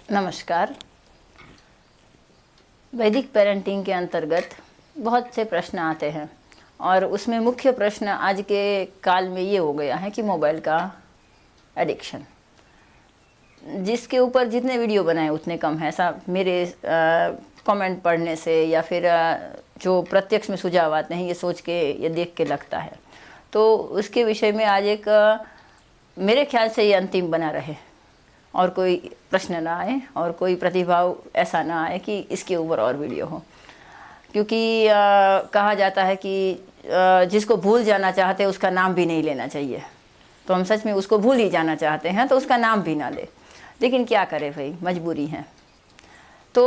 नमस्कार। वैदिक पेरेंटिंग के अंतर्गत बहुत से प्रश्न आते हैं और उसमें मुख्य प्रश्न आज के काल में ये हो गया है कि मोबाइल का एडिक्शन, जिसके ऊपर जितने वीडियो बनाए उतने कम है, ऐसा मेरे कमेंट पढ़ने से या फिर जो प्रत्यक्ष में सुझाव आते हैं ये सोच के ये देख के लगता है। तो उसके विषय में आज एक मेरे ख्याल से ये अंतिम बना रहे और कोई प्रश्न ना आए और कोई प्रतिभाव ऐसा ना आए कि इसके ऊपर और वीडियो हो, क्योंकि कहा जाता है कि जिसको भूल जाना चाहते हैं उसका नाम भी नहीं लेना चाहिए। तो हम सच में उसको भूल ही जाना चाहते हैं तो उसका नाम भी ना ले, लेकिन क्या करें भाई, मजबूरी है। तो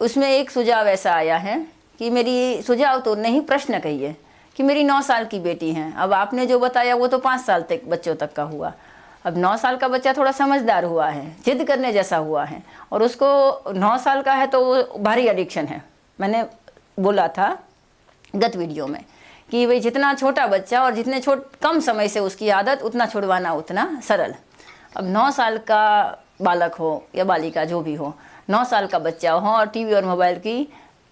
उसमें एक सुझाव ऐसा आया है कि मेरी सुझाव तो नहीं, प्रश्न कहिए कि मेरी 9 साल की बेटी है। अब आपने जो बताया वो तो 5 साल तक बच्चों तक का हुआ। अब 9 साल का बच्चा थोड़ा समझदार हुआ है, जिद करने जैसा हुआ है, और उसको 9 साल का है तो वो भारी एडिक्शन है। मैंने बोला था गत वीडियो में कि भाई जितना छोटा बच्चा और जितने कम समय से उसकी आदत उतना छुड़वाना उतना सरल। अब 9 साल का बालक हो या बालिका जो भी हो, 9 साल का बच्चा हो और टीवी और मोबाइल की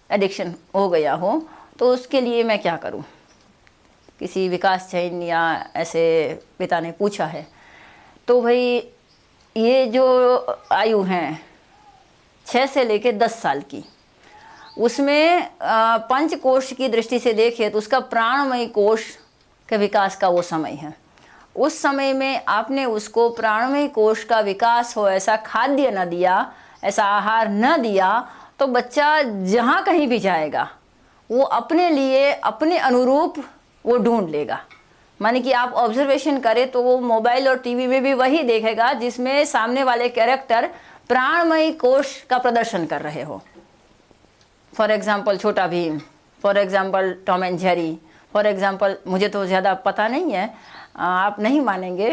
एडिक्शन हो गया हो, तो उसके लिए मैं क्या करूं? किसी विकास चयन या ऐसे पिता ने पूछा है। तो भाई ये जो आयु हैं 6 से लेकर 10 साल की, उसमें पंच कोश की दृष्टि से देखें तो उसका प्राणमयी कोश के विकास का वो समय है। उस समय में आपने उसको प्राणमयी कोश का विकास हो ऐसा खाद्य न दिया, ऐसा आहार न दिया, तो बच्चा जहाँ कहीं भी जाएगा वो अपने लिए अपने अनुरूप वो ढूंढ लेगा। माने कि आप ऑब्जर्वेशन करें तो वो मोबाइल और टीवी में भी वही देखेगा जिसमें सामने वाले कैरेक्टर प्राणमयी कोश का प्रदर्शन कर रहे हो। फॉर एग्जाम्पल छोटा Bhim, for example Tom and Jerry, for example मुझे तो ज़्यादा पता नहीं है, आप नहीं मानेंगे,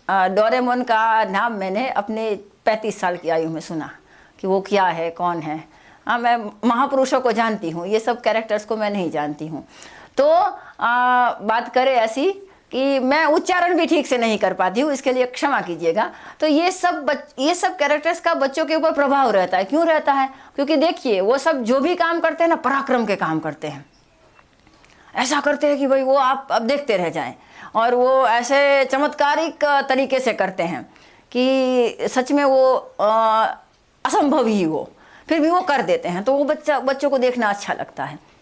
डोरेमोन का नाम मैंने अपने 35 साल की आयु में सुना कि वो क्या है, कौन है। हाँ, मैं महापुरुषों को जानती हूँ, ये सब कैरेक्टर्स को मैं नहीं जानती हूँ। तो बात करें ऐसी कि मैं उच्चारण भी ठीक से नहीं कर पाती हूँ, इसके लिए क्षमा कीजिएगा। तो ये सब कैरेक्टर्स का बच्चों के ऊपर प्रभाव रहता है। क्यों रहता है? क्योंकि देखिए वो सब जो भी काम करते हैं ना, पराक्रम के काम करते हैं, ऐसा करते हैं कि भाई वो आप अब देखते रह जाएं, और वो ऐसे चमत्कारिक तरीके से करते हैं कि सच में वो असंभव ही हो, फिर भी वो कर देते हैं। तो वो बच्चों को देखना अच्छा लगता है।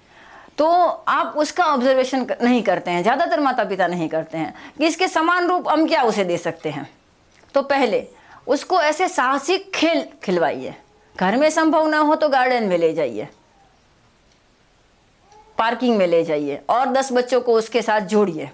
तो आप उसका ऑब्जर्वेशन नहीं करते हैं, ज़्यादातर माता पिता नहीं करते हैं कि इसके समान रूप हम क्या उसे दे सकते हैं। तो पहले उसको ऐसे साहसिक खेल खिलवाइए। घर में संभव ना हो तो गार्डन में ले जाइए, पार्किंग में ले जाइए और 10 बच्चों को उसके साथ जोड़िए।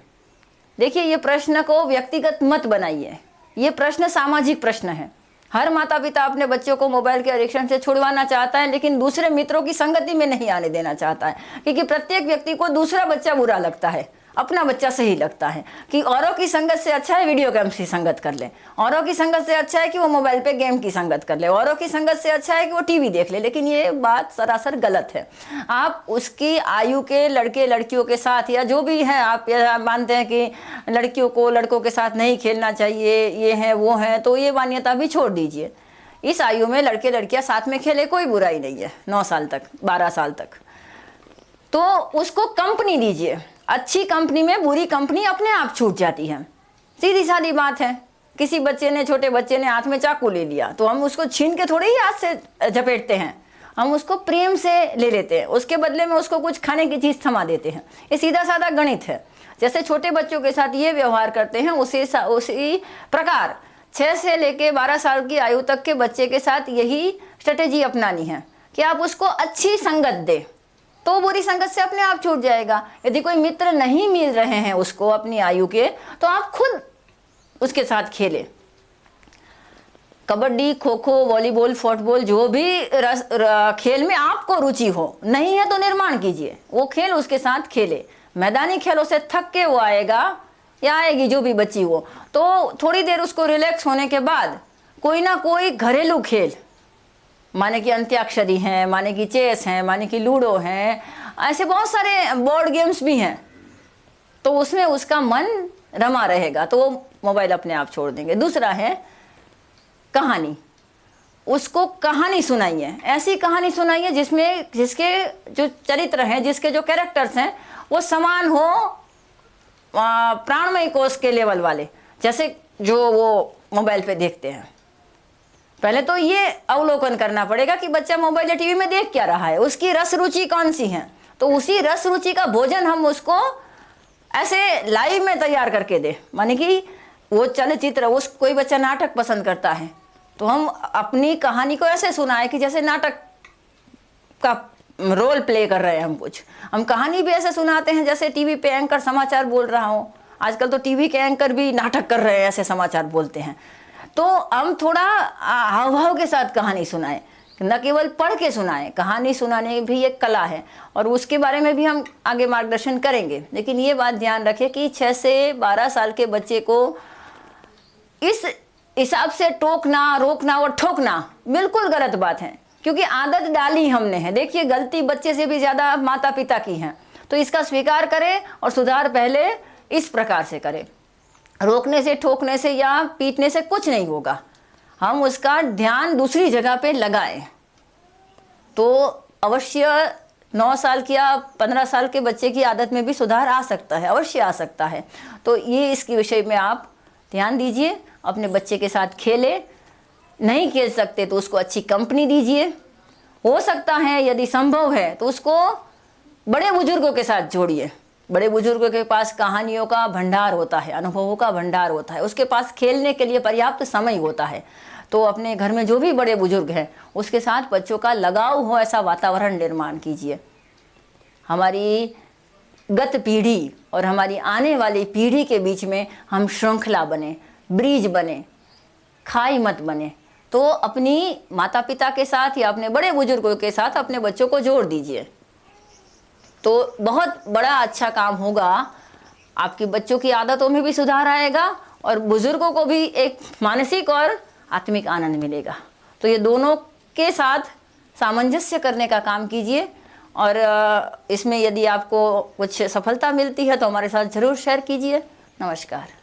देखिए, ये प्रश्न को व्यक्तिगत मत बनाइए, ये प्रश्न सामाजिक प्रश्न है। हर माता पिता अपने बच्चों को मोबाइल के एडिक्शन से छुड़वाना चाहता है, लेकिन दूसरे मित्रों की संगति में नहीं आने देना चाहता है, क्योंकि प्रत्येक व्यक्ति को दूसरा बच्चा बुरा लगता है, अपना बच्चा सही लगता है। कि औरों की संगत से अच्छा है वीडियो गेम्स की संगत कर ले, औरों की संगत से अच्छा है कि वो मोबाइल पे गेम की संगत कर ले, औरों की संगत से अच्छा है कि वो टीवी देख ले। लेकिन ये बात सरासर गलत है। आप उसकी आयु के लड़के लड़कियों के साथ या जो भी है, आप मानते हैं कि लड़कियों को लड़कों के साथ नहीं खेलना चाहिए, ये है वो है, तो ये मान्यता भी छोड़ दीजिए। इस आयु में लड़के लड़कियां साथ में खेले, कोई बुराई नहीं है। 9 साल तक, 12 साल तक तो उसको कंपनी दीजिए। अच्छी कंपनी में बुरी कंपनी अपने आप छूट जाती है, सीधी सादी बात है। किसी बच्चे ने, छोटे बच्चे ने हाथ में चाकू ले लिया तो हम उसको छीन के थोड़े ही हाथ से झपेटते हैं, हम उसको प्रेम से ले लेते हैं, उसके बदले में उसको कुछ खाने की चीज़ थमा देते हैं। ये सीधा साधा गणित है। जैसे छोटे बच्चों के साथ ये व्यवहार करते हैं, उसी प्रकार 6 से लेके 12 साल की आयु तक के बच्चे के साथ यही स्ट्रेटेजी अपनानी है कि आप उसको अच्छी संगत दें, तो बुरी संगत से अपने आप छूट जाएगा। यदि कोई मित्र नहीं मिल रहे हैं उसको अपनी आयु के, तो आप खुद उसके साथ खेलें। कबड्डी, खो खो, वॉलीबॉल, फुटबॉल, जो भी खेल में आपको रुचि हो, नहीं है तो निर्माण कीजिए, वो खेल उसके साथ खेले। मैदानी खेलों से थक के वो आएगा या आएगी, जो भी बच्ची हो, तो थोड़ी देर उसको रिलैक्स होने के बाद कोई ना कोई घरेलू खेल, माने कि अंत्याक्षरी हैं, माने कि चेस हैं, माने कि लूडो हैं, ऐसे बहुत सारे बोर्ड गेम्स भी हैं, तो उसमें उसका मन रमा रहेगा, तो वो मोबाइल अपने आप छोड़ देंगे। दूसरा है कहानी। उसको कहानी सुनाइए, ऐसी कहानी सुनाइए जिसके जो चरित्र हैं, जिसके जो कैरेक्टर्स हैं वो समान हो प्राणमय कोश के लेवल वाले, जैसे जो वो मोबाइल पे देखते हैं। पहले तो ये अवलोकन करना पड़ेगा कि बच्चा मोबाइल या टीवी में देख क्या रहा है, उसकी रस रुचि कौन सी है, तो उसी रस रुचि का भोजन हम उसको ऐसे लाइव में तैयार करके दे। माने कि वो चलचित्र, उस कोई बच्चा नाटक पसंद करता है तो हम अपनी कहानी को ऐसे सुनाए कि जैसे नाटक का रोल प्ले कर रहे हैं हम कुछ। हम कहानी भी ऐसे सुनाते हैं जैसे टीवी पे एंकर समाचार बोल रहा हो। आजकल तो टीवी के एंकर भी नाटक कर रहे हैं, ऐसे समाचार बोलते हैं। तो हम थोड़ा हाव भाव के साथ कहानी सुनाएं, न केवल पढ़ के सुनाएं। कहानी सुनाने भी एक कला है और उसके बारे में भी हम आगे मार्गदर्शन करेंगे। लेकिन ये बात ध्यान रखें कि 6 से 12 साल के बच्चे को इस हिसाब से टोकना, रोकना और ठोकना बिल्कुल गलत बात है, क्योंकि आदत डाली हमने है। देखिए, गलती बच्चे से भी ज़्यादा माता पिता की है, तो इसका स्वीकार करें और सुधार पहले इस प्रकार से करें। रोकने से, ठोकने से या पीटने से कुछ नहीं होगा। हम उसका ध्यान दूसरी जगह पे लगाएं तो अवश्य 9 साल की या 15 साल के बच्चे की आदत में भी सुधार आ सकता है, अवश्य आ सकता है। तो ये इसके विषय में आप ध्यान दीजिए, अपने बच्चे के साथ खेलें। नहीं खेल सकते तो उसको अच्छी कंपनी दीजिए। हो सकता है यदि संभव है तो उसको बड़े बुजुर्गों के साथ जोड़िए। बड़े बुजुर्गों के पास कहानियों का भंडार होता है, अनुभवों का भंडार होता है, उसके पास खेलने के लिए पर्याप्त समय होता है। तो अपने घर में जो भी बड़े बुजुर्ग हैं उसके साथ बच्चों का लगाव हो, ऐसा वातावरण निर्माण कीजिए। हमारी गत पीढ़ी और हमारी आने वाली पीढ़ी के बीच में हम श्रृंखला बने, ब्रिज बने, खाई मत बने। तो अपनी माता पिता के साथ या अपने बड़े बुजुर्गों के साथ अपने बच्चों को जोड़ दीजिए, तो बहुत बड़ा अच्छा काम होगा। आपके बच्चों की आदतों में भी सुधार आएगा और बुजुर्गों को भी एक मानसिक और आत्मिक आनंद मिलेगा। तो ये दोनों के साथ सामंजस्य करने का काम कीजिए और इसमें यदि आपको कुछ सफलता मिलती है तो हमारे साथ ज़रूर शेयर कीजिए। नमस्कार।